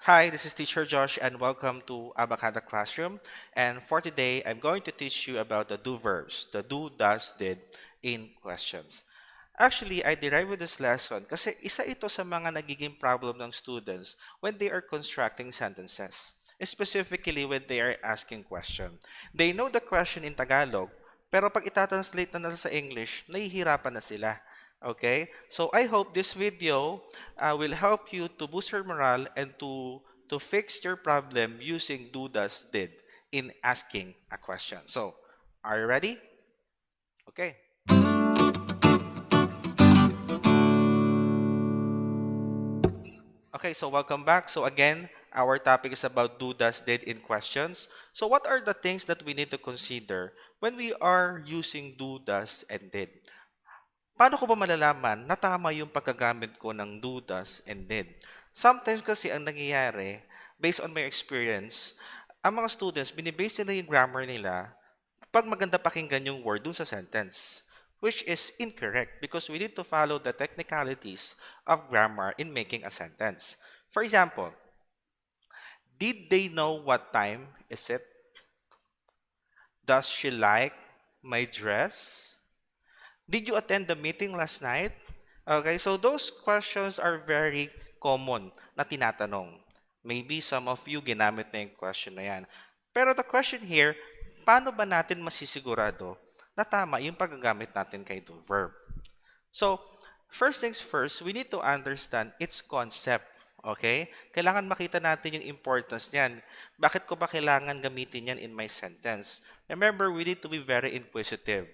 Hi, this is Teacher Josh and welcome to ABKD Classroom. And for today, I'm going to teach you about the do verbs, the do, does, did in questions. Actually, I derived with this lesson kasi isa ito sa mga nagiging problem ng students when they are constructing sentences, specifically when they are asking question. They know the question in Tagalog, pero pag itatranslate na nila sa English, nahihirapan na sila. Okay? So I hope this video will help you to boost your morale and to fix your problem using do, does, did in asking a question. So, are you ready? Okay. Okay, so welcome back. So again, our topic is about do, does, did in questions. So what are the things that we need to consider when we are using do, does, and did? Paano ko ba malalaman na tama yung paggagamit ko ng do, does, and did? Sometimes kasi ang nangyayari, based on my experience, ang mga students, binibase nila yung grammar nila pag maganda pakinggan yung word dun sa sentence, which is incorrect because we need to follow the technicalities of grammar in making a sentence. For example, did they know what time is it? Does she like my dress? Did you attend the meeting last night? Okay, so those questions are very common na tinatanong. Maybe some of you ginamit na yung question na yan. Pero the question here, paano ba natin masisigurado na tama yung paggagamit natin kay do verb? So, first things first, we need to understand its concept. Okay? Kailangan makita natin yung importance niyan. Bakit ko ba kailangan gamitin yan in my sentence? Remember, we need to be very inquisitive.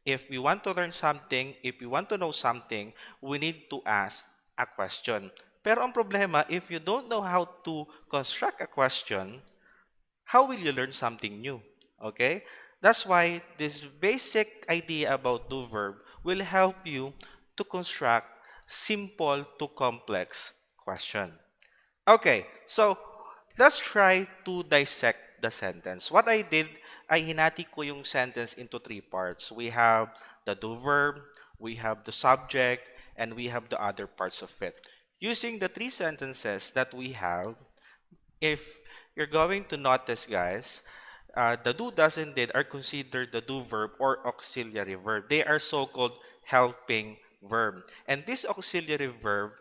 If we want to learn something, if we want to know something, we need to ask a question. Pero ang problema, if you don't know how to construct a question, how will you learn something new? Okay? That's why this basic idea about do verb will help you to construct simple to complex question. Okay, so let's try to dissect the sentence. What I did, ay hinati ko yung sentence into three parts. We have the do verb, we have the subject, and we have the other parts of it. Using the three sentences that we have, if you're going to notice, guys, the do, does, and did are considered the do verb or auxiliary verb. They are so-called helping verb. And this auxiliary verb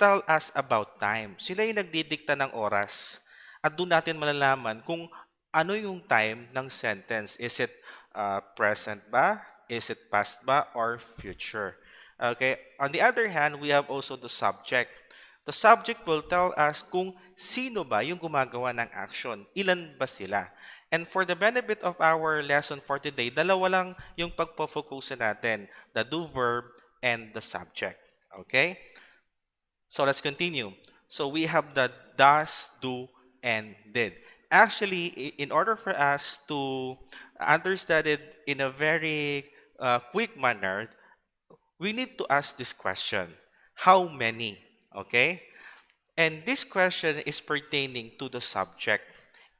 tell us about time. Sila yung nagdidikta ng oras. At doon natin malalaman kung ano yung time ng sentence. Is it present ba? Is it past ba? Or future? Okay. On the other hand, we have also the subject. The subject will tell us kung sino ba yung gumagawa ng action. Ilan ba sila? And for the benefit of our lesson for today, dalawa lang yung pagpo-focus natin. The do verb and the subject. Okay? So let's continue. So we have the does, do, and did. Actually, in order for us to understand it in a very quick manner, we need to ask this question. How many? Okay? And this question is pertaining to the subject.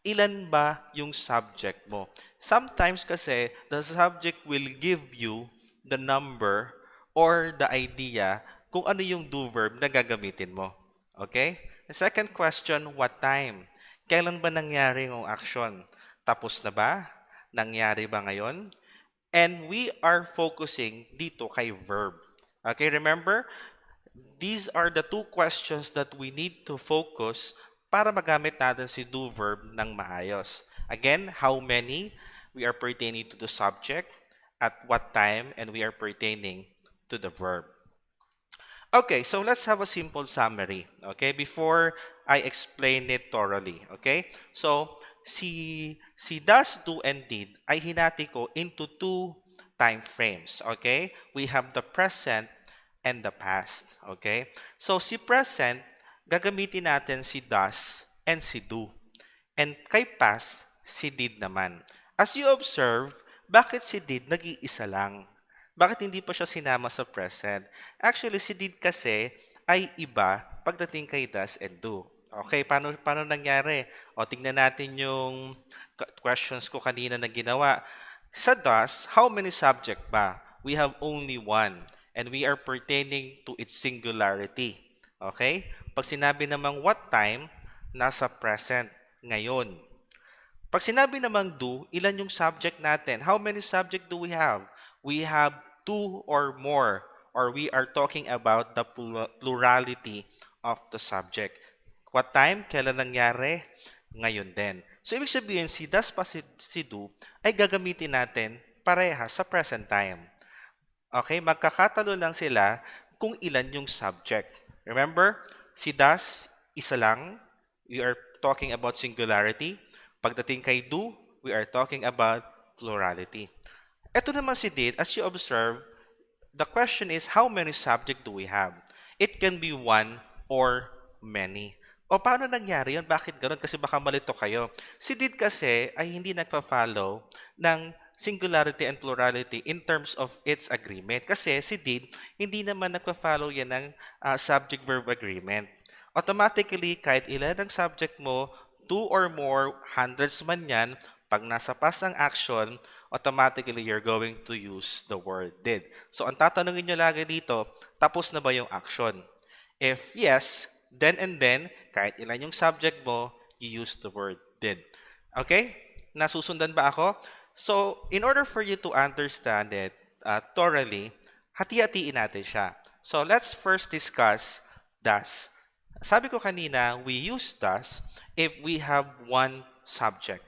Ilan ba yung subject mo? Sometimes kasi, the subject will give you the number or the idea kung ano yung do verb na gagamitin mo. Okay? The second question, what time? Kailan ba nangyari yung action? Tapos na ba? Nangyari ba ngayon? And we are focusing dito kay verb. Okay, remember? These are the two questions that we need to focus para magamit natin si do verb ng maayos. Again, how many? We are pertaining to the subject. At what time? And we are pertaining to the verb. Okay, so let's have a simple summary, okay, before I explain it thoroughly, okay? So, si does, do, and did ay hinati ko into two time frames, okay? We have the present and the past, okay? So, si present, gagamitin natin si does and si do. And kay past, si did naman. As you observe, bakit si did nag-iisa lang? Bakit hindi pa siya sinama sa present? Actually, si did kasi ay iba pagdating kay does and do. Okay, paano nangyari? O, tingnan natin yung questions ko kanina na ginawa. Sa does, how many subject ba? We have only one. And we are pertaining to its singularity. Okay? Pag sinabi namang what time, nasa present, ngayon. Pag sinabi namang do, ilan yung subject natin? How many subject do we have? We have two or more, or we are talking about the plurality of the subject. What time? Kailan nangyari? Ngayon din. So, ibig sabihin, si does pa si do ay gagamitin natin pareha sa present time. Okay? Magkakatalo lang sila kung ilan yung subject. Remember, si does, isa lang. We are talking about singularity. Pagdating kay do, we are talking about plurality. Ito naman si did, as you observe, the question is, how many subject do we have? It can be one or many. O paano nangyari yun? Bakit ganoon? Kasi baka malito kayo. Si did kasi ay hindi nagpa-follow ng singularity and plurality in terms of its agreement. Kasi si did, hindi naman nagpa-follow yan ng subject-verb agreement. Automatically, kahit ilan ang subject mo, two or more, hundreds man yan, pag nasa past ang action, automatically you're going to use the word did. So, ang tatanungin nyo lagi dito, tapos na ba yung action? If yes, then and then, kahit ilan yung subject mo, you use the word did. Okay? Nasusundan ba ako? So, in order for you to understand it thoroughly, hati-hatiin natin siya. So, let's first discuss does. Sabi ko kanina, we use does if we have one subject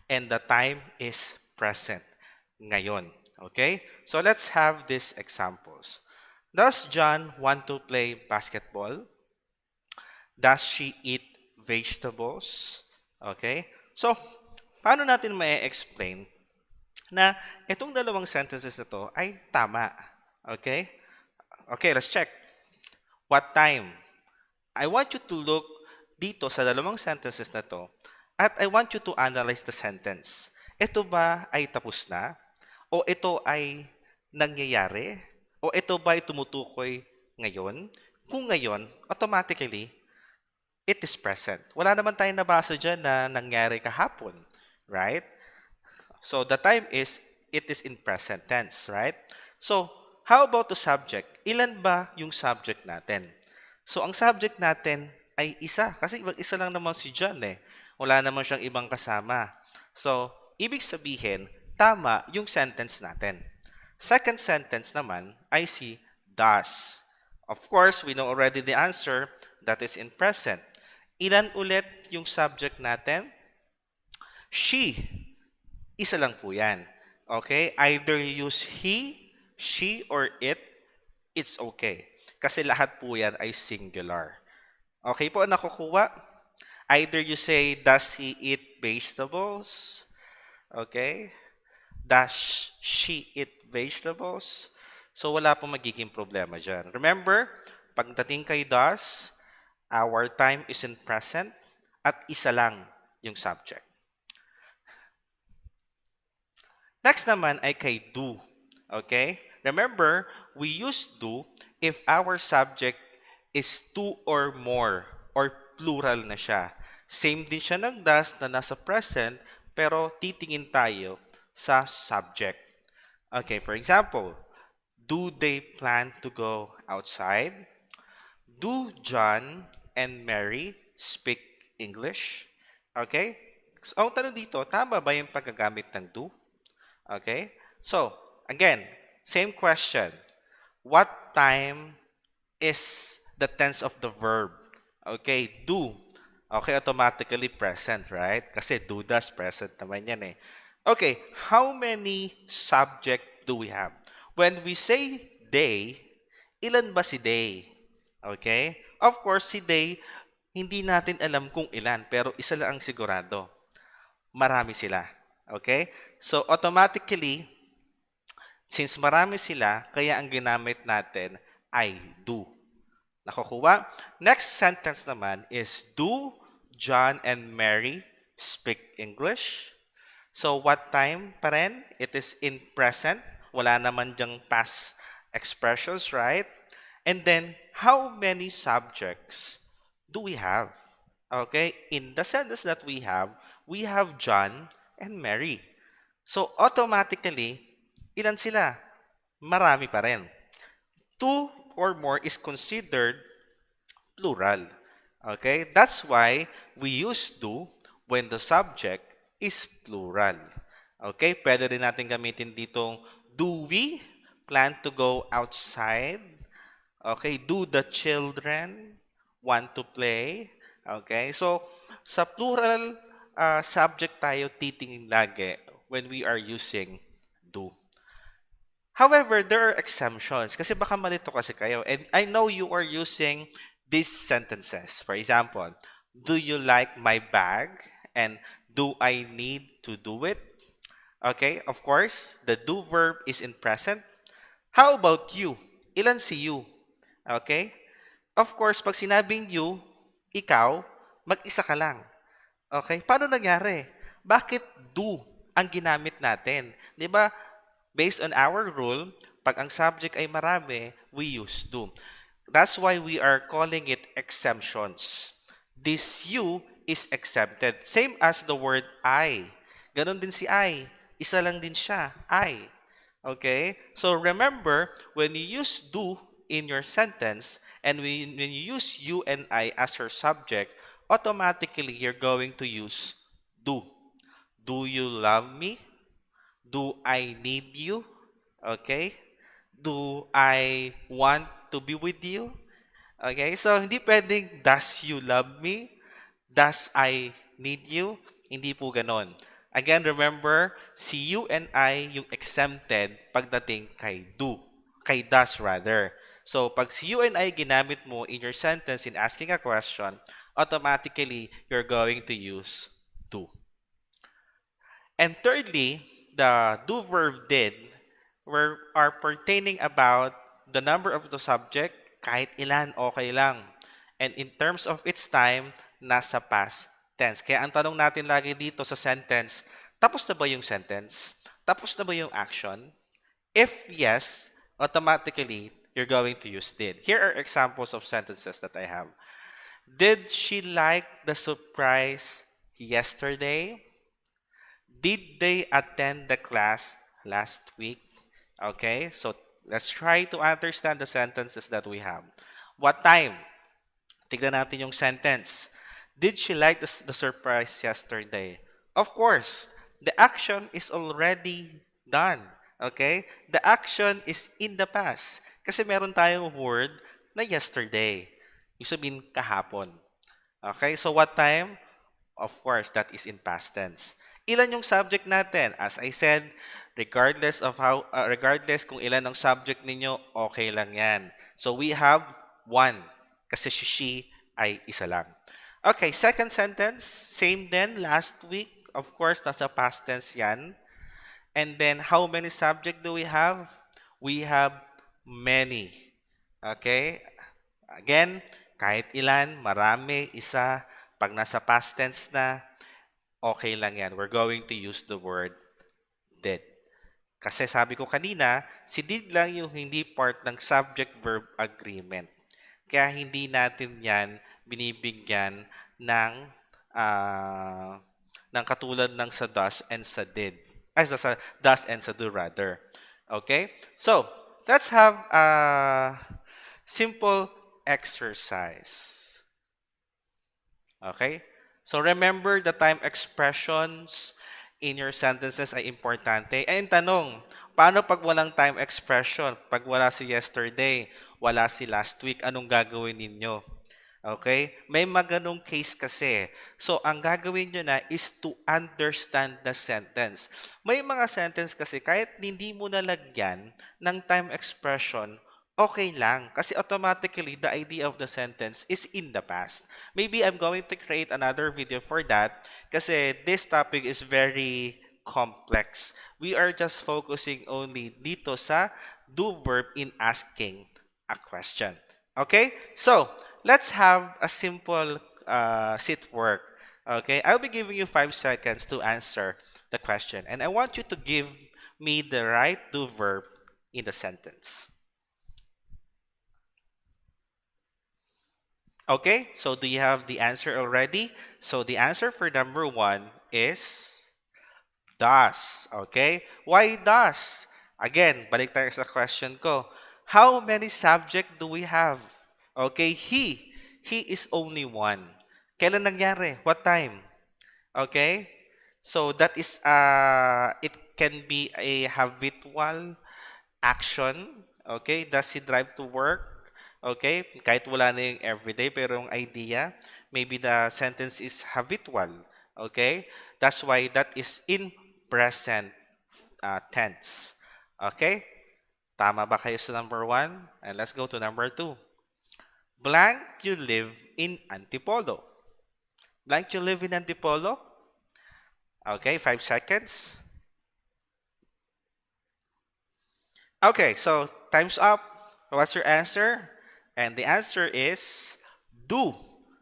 and the time is present, ngayon. Okay? So let's have these examples. Does John want to play basketball? Does she eat vegetables? Okay? So, paano natin ma-explain na itong dalawang sentences na to ay tama? Okay? Okay, let's check. What time? I want you to look dito sa dalawang sentences na to at I want you to analyze the sentence. Ito ba ay tapos na? O ito ay nangyayari? O ito ba ay tumutukoy ngayon? Kung ngayon, automatically, it is present. Wala naman tayong nabasa dyan na nangyari kahapon, right? So the time is, it is in present tense, right? So, how about the subject? Ilan ba yung subject natin? So, ang subject natin ay isa. Kasi isa lang naman si John eh. Wala naman siyang ibang kasama. So, ibig sabihin, tama yung sentence natin. Second sentence naman ay si does. Of course, we know already the answer. That is in present. Ilan ulit yung subject natin? She. Isa lang po yan. Okay? Either you use he, she, or it, it's okay. Kasi lahat po yan ay singular. Okay po, nakukuha? Either you say, does he eat vegetables? Okay? Does she eat vegetables? So, wala pong magiging problema dyan. Remember, pagdating kay does, our time is in present at isa lang yung subject. Next naman ay kay do. Okay? Remember, we use do if our subject is two or more or plural na siya. Same din siya ng does na nasa present pero titingin tayo sa subject. Okay, for example, do they plan to go outside? Do John and Mary speak English? Okay? So, ang tanong dito, tama ba yung paggagamit ng do? Okay? So, again, same question. What time is the tense of the verb? Okay, do. Okay, automatically present, right? Kasi do does present naman yan eh. Okay, how many subject do we have? When we say they, ilan ba si they? Okay? Of course, si they, hindi natin alam kung ilan, pero isa lang ang sigurado. Marami sila. Okay? So, automatically, since marami sila, kaya ang ginamit natin ay do. Nakukuha? Next sentence naman is, do John and Mary speak English? So, what time pa rin? It is in present. Wala naman dyang past expressions, right? And then, how many subjects do we have? Okay? In the sentence that we have John and Mary. So, automatically, ilan sila? Marami pa rin. Two or more is considered plural. Okay? That's why we use do when the subject is plural. Okay? Pwede rin natin gamitin ditong do we plan to go outside? Okay? Do the children want to play? Okay? So, sa plural subject tayo titingin lagi when we are using do. However, there are exemptions kasi baka malito kasi kayo. And I know you are using these sentences. For example, do you like my bag? And do I need to do it? Okay, of course, the do verb is in present. How about you? Ilan si you? Okay? Of course, pag sinabing you, ikaw, mag-isa ka lang. Okay? Paano nangyari? Bakit do ang ginamit natin? 'Di ba? Based on our rule, pag ang subject ay marami, we use do. That's why we are calling it exemptions. This you is exempted. Same as the word I. Ganon din si I. Isa lang din siya. I. Okay? So remember, when you use do in your sentence, and when you use you and I as your subject, automatically you're going to use do. Do you love me? Do I need you? Okay? Do I want to be with you? Okay? So, hindi pwedeng, does you love me? Does I need you? Hindi po ganon. Again, remember, si you and I yung exempted pagdating kay do. Kay does rather. So, pag si you and I ginamit mo in your sentence in asking a question, automatically, you're going to use do. And thirdly, the do verb did are pertaining about the number of the subject, kahit ilan, okay lang. And in terms of its time, nasa past tense. Kaya ang tanong natin lagi dito sa sentence, tapos na ba yung sentence? Tapos na ba yung action? If yes, automatically, you're going to use did. Here are examples of sentences that I have. Did she like the surprise yesterday? Did they attend the class last week? Okay, so let's try to understand the sentences that we have. What time? Tignan natin yung sentence. Did she like the surprise yesterday? Of course, the action is already done. Okay? The action is in the past. Kasi meron tayong word na yesterday. Yung sabihin kahapon. Okay? So what time? Of course, that is in past tense. Ilan yung subject natin? As I said, regardless kung ilan ang subject ninyo, okay lang yan. So we have one kasi she ay isa lang. Okay, second sentence, same then last week. Of course, nasa past tense yan. And then how many subject do we have? We have many. Okay? Again, kahit ilan, marami, isa, pag nasa past tense na, okay lang yan. We're going to use the word did. Kasi sabi ko kanina, si did lang yung hindi part ng subject-verb agreement. Kaya hindi natin yan binibigyan ng katulad ng sa does and sa did. Ay, sa does and sa do rather. Okay? So, let's have a simple exercise. Okay? So remember the time expressions in your sentences ay importante. And tanong, paano pag walang time expression? Pag wala si yesterday, wala si last week, anong gagawin ninyo? Okay? May maganong case kasi. So, ang gagawin nyo na is to understand the sentence. May mga sentence kasi kahit hindi mo nalagyan ng time expression, okay lang. Kasi automatically, the idea of the sentence is in the past. Maybe I'm going to create another video for that kasi this topic is very complex. We are just focusing only dito sa do verb in asking a question. Okay? So, let's have a simple sit work. Okay? I'll be giving you 5 seconds to answer the question. And I want you to give me the right do verb in the sentence. Okay, so do you have the answer already? So the answer for number 1 is does. Okay? Why does? Again, balik tayo sa question ko. How many subject do we have? Okay, he. He is only one. Kailan nangyari? What time? Okay? So that is it can be a habitual action. Okay? Does he drive to work? Okay? Kahit wala na yung everyday, pero yung idea, maybe the sentence is habitual. Okay? That's why that is in present tense. Okay? Tama ba kayo sa number one? And let's go to number two. Blank, you live in Antipolo. Blank, you live in Antipolo? Okay, 5 seconds. Okay, so time's up. What's your answer? And the answer is do.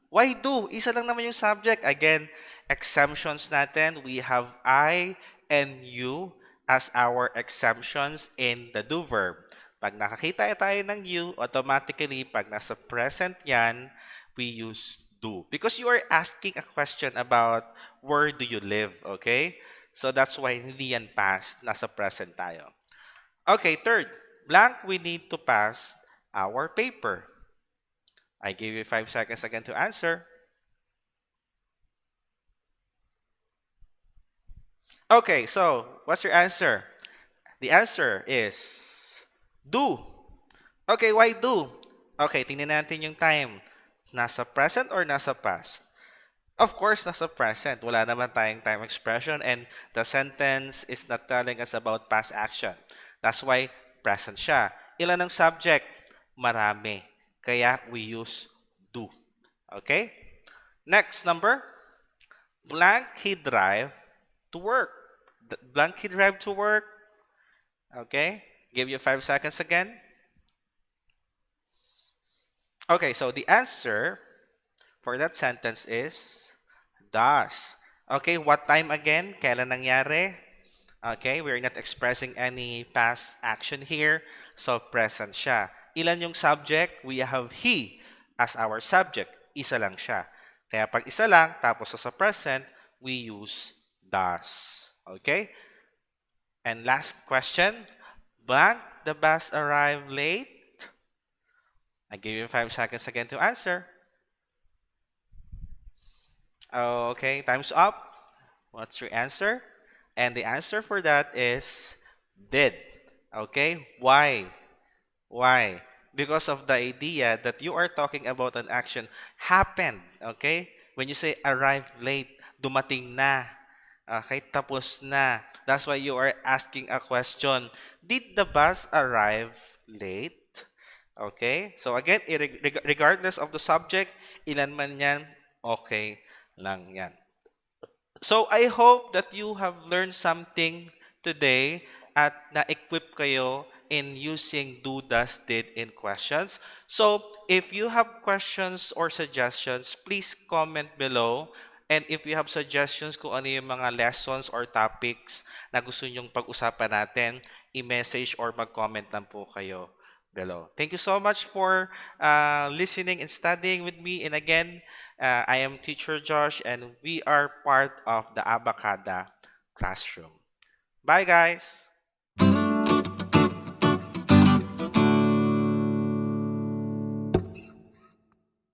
Why do? Isa lang naman yung subject. Again, exemptions natin. We have I and you as our exemptions in the do verb. Pag nakakita tayo ng you, automatically, pag nasa present yan, we use do. Because you are asking a question about where do you live, okay? So that's why hindi yan past, nasa present tayo. Okay, third, blank, we need to pass our paper. I give you 5 seconds again to answer. Okay, so what's your answer? The answer is do. Okay, why do? Okay, tingnan natin yung time. Nasa present or nasa past? Of course, nasa present. Wala naman tayong time expression and the sentence is not telling us about past action. That's why present siya. Ilan ang subject? Marami. Kaya we use do. Okay? Next number. Blank, he drive to work. Blank, he drive to work. Okay? Give you 5 seconds again. Okay, so the answer for that sentence is does. Okay, what time again? Kailan nangyari? Okay, we're not expressing any past action here. So, present siya. Ilan yung subject? We have he as our subject. Isa lang siya. Kaya pag isa lang, tapos sa present, we use does. Okay? And last question. Blank, the bus arrived late. I give you 5 seconds again to answer. Okay, time's up. What's your answer? And the answer for that is did. Okay, why? Why? Because of the idea that you are talking about an action happened. Okay? When you say arrived late, dumating na. Okay, tapos na. That's why you are asking a question. Did the bus arrive late? Okay? So again, regardless of the subject, ilan man yan, okay lang yan. So I hope that you have learned something today at na-equip kayo in using do, does, did in questions. So if you have questions or suggestions, please comment below. And if you have suggestions kung ano yung mga lessons or topics na gusto nyong pag-usapan natin, i-message or mag-comment lang po kayo below. Thank you so much for listening and studying with me. And again, I am Teacher Josh, and we are part of the ABKD classroom. Bye, guys!